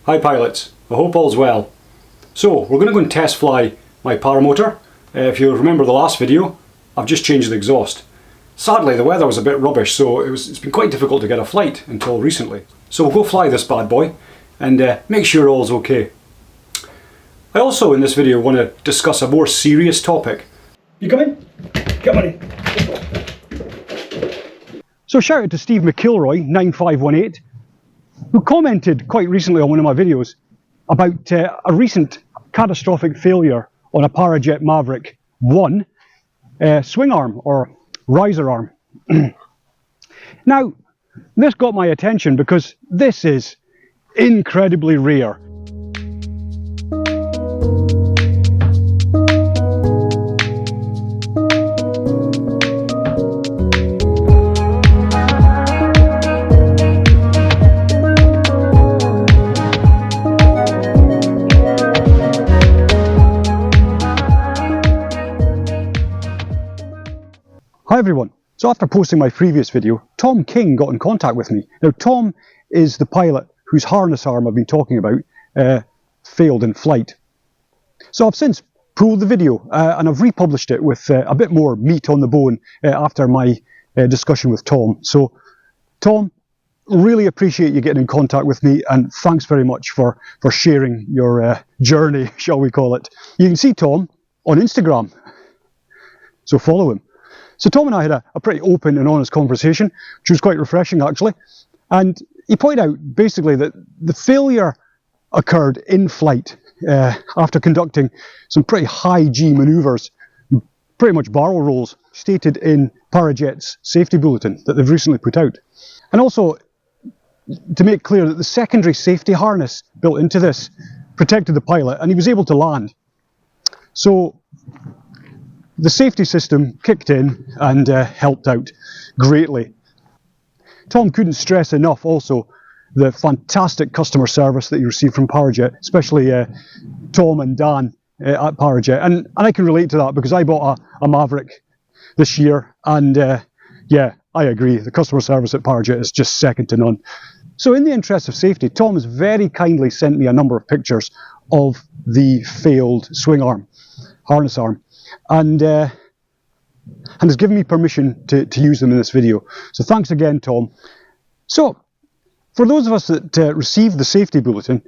Hi pilots, I hope all's well. So we're going to go and test fly my paramotor. If you remember the last video, I've just changed the exhaust. Sadly the weather was a bit rubbish, so it's been quite difficult to get a flight until recently. So we'll go fly this bad boy and make sure all's okay. I also in this video want to discuss a more serious topic. You come in? Come on in. So shout out to Steve McIlroy 9518 who commented quite recently on one of my videos about a recent catastrophic failure on a Parajet Maverick 1 swing arm or riser arm. Now, this got my attention because this is incredibly rare. Hi everyone. So after posting my previous video, Tom King got in contact with me. Now Tom is the pilot whose harness arm I've been talking about failed in flight. So I've since pulled the video and I've republished it with a bit more meat on the bone after my discussion with Tom. So Tom, really appreciate you getting in contact with me, and thanks very much for sharing your journey, shall we call it. You can see Tom on Instagram, so follow him. So Tom and I had a pretty open and honest conversation, which was quite refreshing actually. And he pointed out basically that the failure occurred in flight after conducting some pretty high G manoeuvres, pretty much barrel rolls, stated in Parajet's safety bulletin that they've recently put out. And also to make clear that the secondary safety harness built into this protected the pilot and he was able to land. So the safety system kicked in and helped out greatly. Tom couldn't stress enough also the fantastic customer service that he received from Parajet, especially Tom and Dan at Parajet. And I can relate to that because I bought a Maverick this year, and yeah, I agree, the customer service at Parajet is just second to none. So in the interest of safety, Tom has very kindly sent me a number of pictures of the failed swing arm, harness arm, and has given me permission to use them in this video. So thanks again, Tom. So for those of us that received the safety bulletin,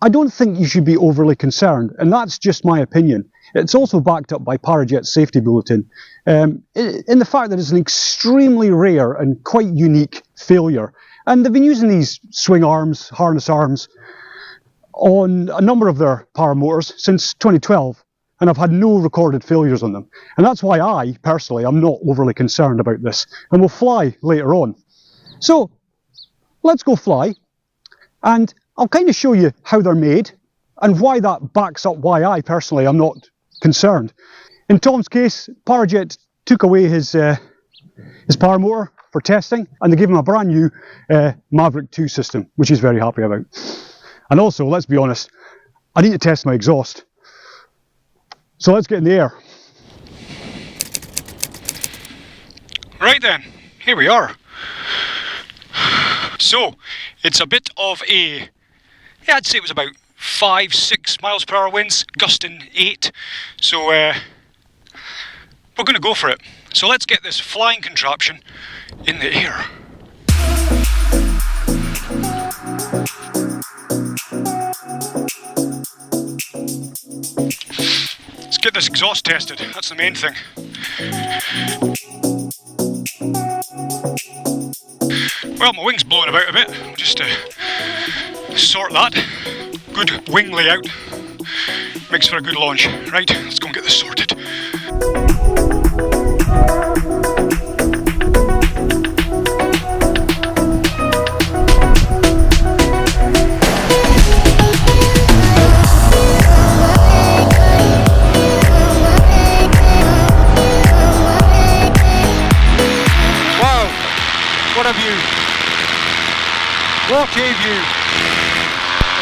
I don't think you should be overly concerned, and that's just my opinion. It's also backed up by Parajet's safety bulletin in the fact that it's an extremely rare and quite unique failure. And they've been using these swing arms, harness arms, on a number of their paramotors since 2012. And I've had no recorded failures on them. And that's why I, personally, am not overly concerned about this. And we'll fly later on. So, let's go fly. And I'll kind of show you how they're made and why that backs up why I, personally, am not concerned. In Tom's case, Parajet took away his paramotor for testing, and they gave him a brand new Maverick 2 system, which he's very happy about. And also, let's be honest, I need to test my exhaust. So let's get in the air. Right then, here we are. So, it's a bit of a, yeah, I'd say it was about 5-6 miles per hour winds, gusting 8. So we're going to go for it. So let's get this flying contraption in the air. Get this exhaust tested, that's the main thing. Well, my wing's blowing about a bit, I'll just sort that. Good wing layout, makes for a good launch. Right, let's go and get this sorted. What a view! What a view!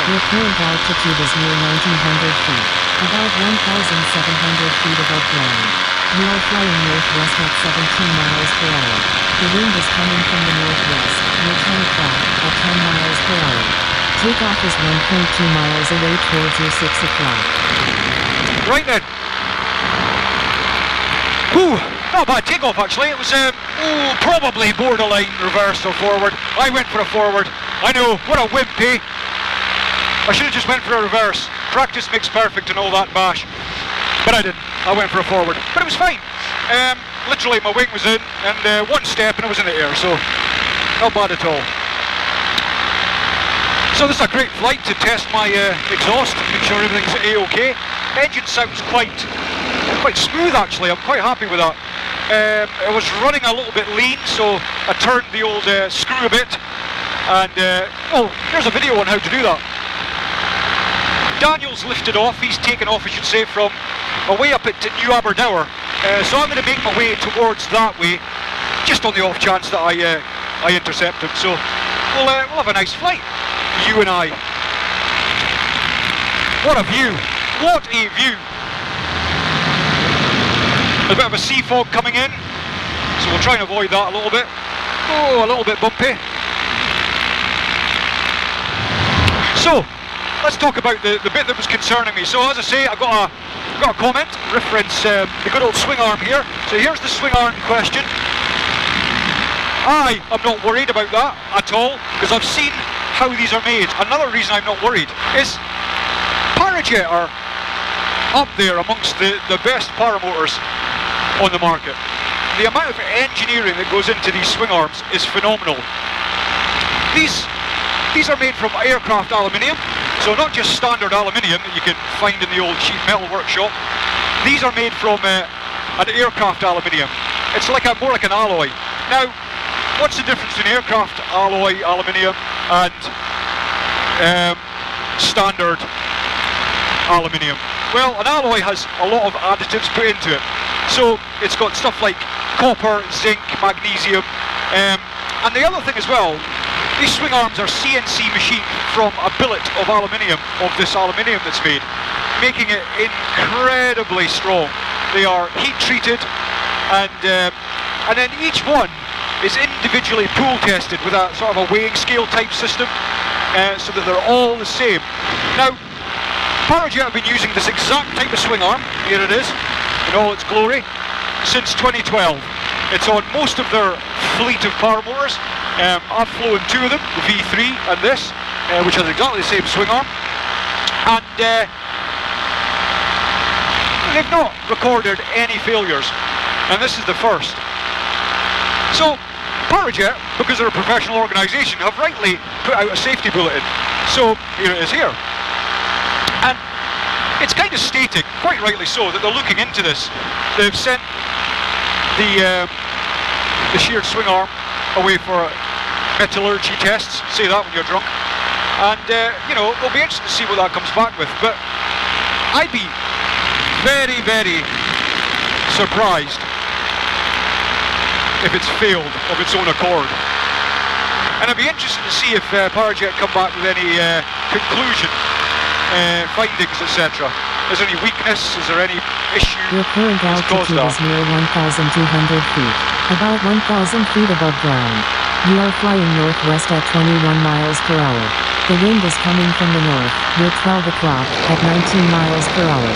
Your current altitude is near 1900 feet, about 1,700 feet above ground. You are flying northwest at 17 miles per hour. The wind is coming from the northwest, your 10 o'clock, at 10 miles per hour. Takeoff is 1.2 miles away towards your 6 o'clock. Right then. Ooh, not a bad takeoff actually. It was probably borderline reverse or forward. I went for a forward. I know, what a wimpy. I should have just went for a reverse. Practice makes perfect and all that bash. But I didn't. I went for a forward. But it was fine. Literally my wing was in and one step and I was in the air, so not bad at all. So this is a great flight to test my exhaust, make sure everything's A-OK. Engine sounds quite smooth actually, I'm quite happy with that. It was running a little bit lean, so I turned the old screw a bit, and oh, here's a video on how to do that. Daniel's lifted off, he's taken off I should say from away up at New Aberdour, so I'm going to make my way towards that way, just on the off chance that I intercept him, so we'll have a nice flight, you and I. What a view, what a view. A bit of a sea fog coming in, so we'll try and avoid that a little bit. Oh, a little bit bumpy. So, let's talk about the bit that was concerning me. So as I say, I've got a comment, reference the good old swing arm here. So here's the swing arm in question. I am not worried about that at all, because I've seen how these are made. Another reason I'm not worried is Parajet are up there amongst the best paramotors on the market. The amount of engineering that goes into these swing arms is phenomenal. These are made from aircraft aluminium, so not just standard aluminium that you can find in the old sheet metal workshop. These are made from an aircraft aluminium. It's like more like an alloy. Now, what's the difference between aircraft alloy aluminium and standard aluminium? Well, an alloy has a lot of additives put into it. So it's got stuff like copper, zinc, magnesium, and the other thing as well, these swing arms are CNC machined from a billet of aluminium, of this aluminium that's made, making it incredibly strong. They are heat treated, and then each one is individually pool tested with a sort of a weighing scale type system, so that they're all the same. Now, Parajet have been using this exact type of swing arm, here it is, in all its glory, since 2012. It's on most of their fleet of paramotors. I've flown two of them, the V3 and this, which has exactly the same swing arm, and they've not recorded any failures, and this is the first. So Parajet, because they're a professional organisation, have rightly put out a safety bulletin. So here it is here. And it's kind of stating, quite rightly so, that they're looking into this. They've sent the sheared swing arm away for metallurgy tests, say that when you're drunk, and you know, we'll be interested to see what that comes back with, but I'd be very, very surprised if it's failed of its own accord. And I'd be interested to see if Parajet come back with any conclusion, findings, etc. Is there any weakness? Is there any issue? Your current altitude is near 1,200 feet, about 1,000 feet above ground. You are flying northwest at 21 miles per hour. The wind is coming from the north, near 12 o'clock, at 19 miles per hour.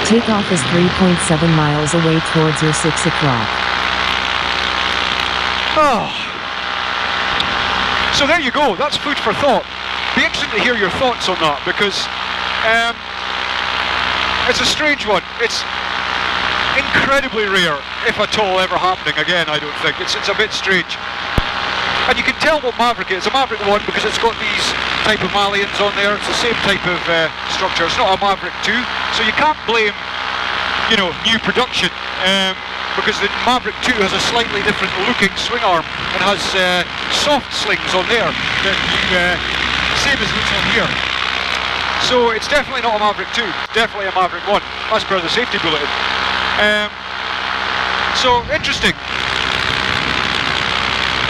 Takeoff is 3.7 miles away towards your 6 o'clock. Oh. So there you go, that's food for thought. Be interested to hear your thoughts on that, because it's a strange one. It's incredibly rare, if at all ever happening again, I don't think. It's a bit strange. And you can tell what Maverick is. A Maverick 1 because it's got these type of mullions on there. It's the same type of structure. It's not a Maverick 2, so you can't blame, you know, new production, because the Maverick 2 has a slightly different looking swing arm and has soft slings on there, that same as what's on here. So it's definitely not a Maverick 2, definitely a Maverick 1, as per the safety bulletin. So interesting.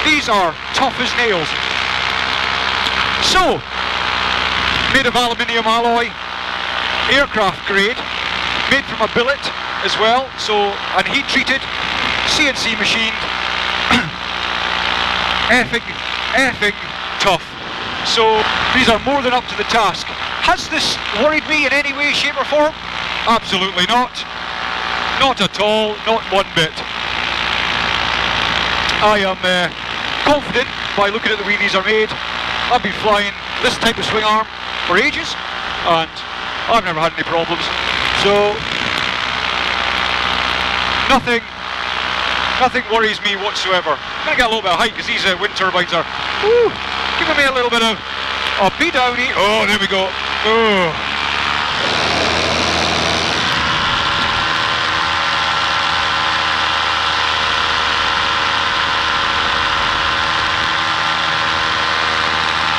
These are tough as nails. So, made of aluminium alloy, aircraft grade, made from a billet as well, so, and heat treated, CNC machined, effing tough. so these are more than up to the task. Has this worried me in any way, shape or form? Absolutely not. Not at all, not one bit. I am confident by looking at the way these are made. I've been flying this type of swing arm for ages and I've never had any problems. So nothing worries me whatsoever. I'm going to get a little bit of height because these wind turbines are giving me a little bit of a B downy. Oh, there we go. Oh.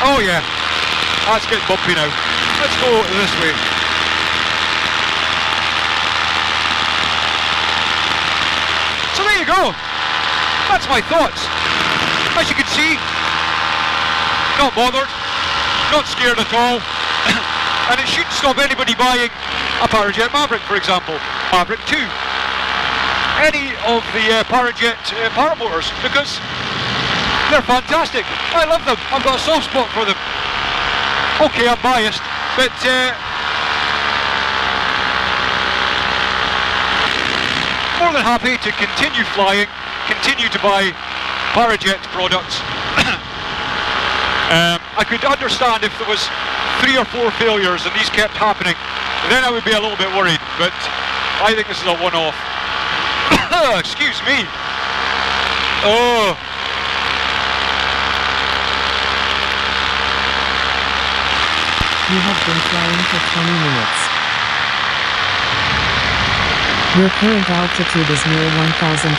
Oh yeah, that's getting bumpy now. Let's go this way. So there you go. That's my thoughts. As you can see, not bothered, not scared at all. And it shouldn't stop anybody buying a Parajet Maverick, for example, Maverick 2. Any of the Parajet paramotors, because they're fantastic. I love them. I've got a soft spot for them. Okay, I'm biased, but more than happy to continue flying, continue to buy Parajet products. I could understand if there was 3 or 4 failures and these kept happening, then I would be a little bit worried, but I think this is a one-off. Excuse me. Oh. You have been flying for 20 minutes. Your current altitude is near 1,200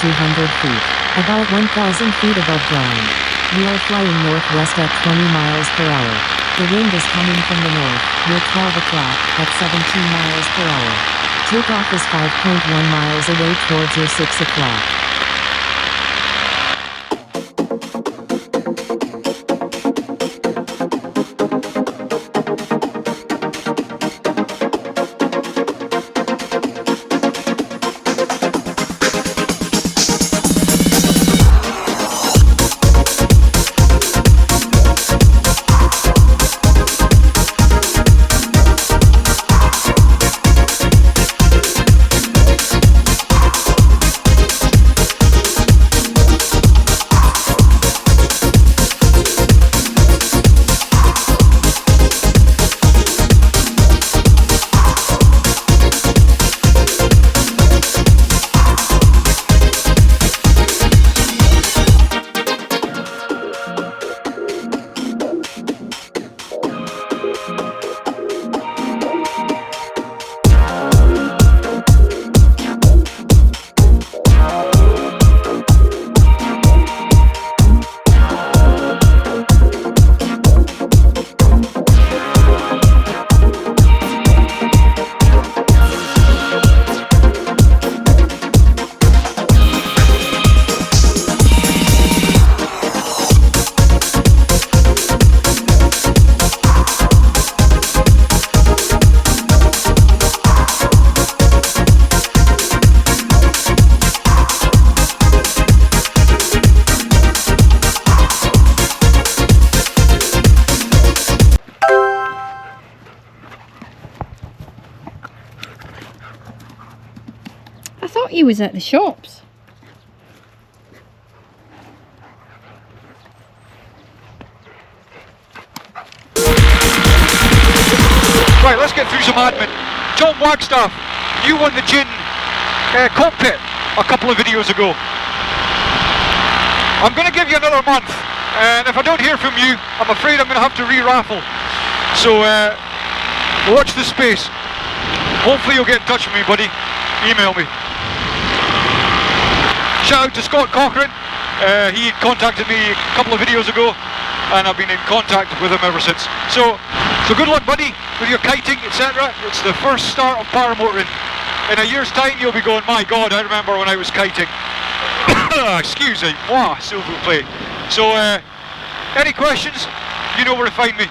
feet, about 1,000 feet above ground. You are flying northwest at 20 miles per hour. The wind is coming from the north, near 12 o'clock, at 17 miles per hour. Takeoff is 5.1 miles away towards your 6 o'clock. I thought he was at the shops. Right, let's get through some admin. Tom Wagstaff, you won the gin cockpit a couple of videos ago. I'm going to give you another month, and if I don't hear from you, I'm afraid I'm going to have to re-raffle. So watch the space. Hopefully you'll get in touch with me, buddy. Email me. Shout out to Scott Cochran. He contacted me a couple of videos ago, and I've been in contact with him ever since. So good luck, buddy, with your kiting, etc. It's the first start of paramotoring. In a year's time, you'll be going, my God, I remember when I was kiting. Excuse me. Wow, s'il vous plaît. So, any questions? You know where to find me.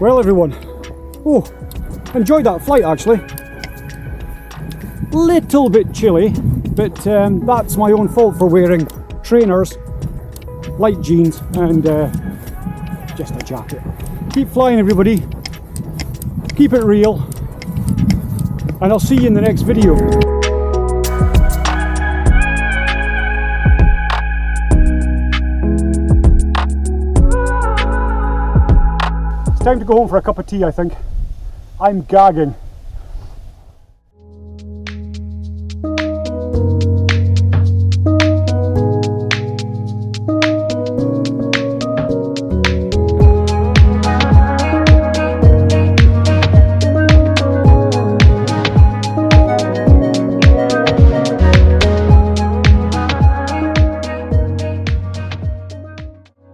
Well everyone, oh, enjoyed that flight actually. Little bit chilly, but that's my own fault for wearing trainers, light jeans and just a jacket. Keep flying everybody, keep it real, and I'll see you in the next video. It's time to go home for a cup of tea, I think. I'm gagging.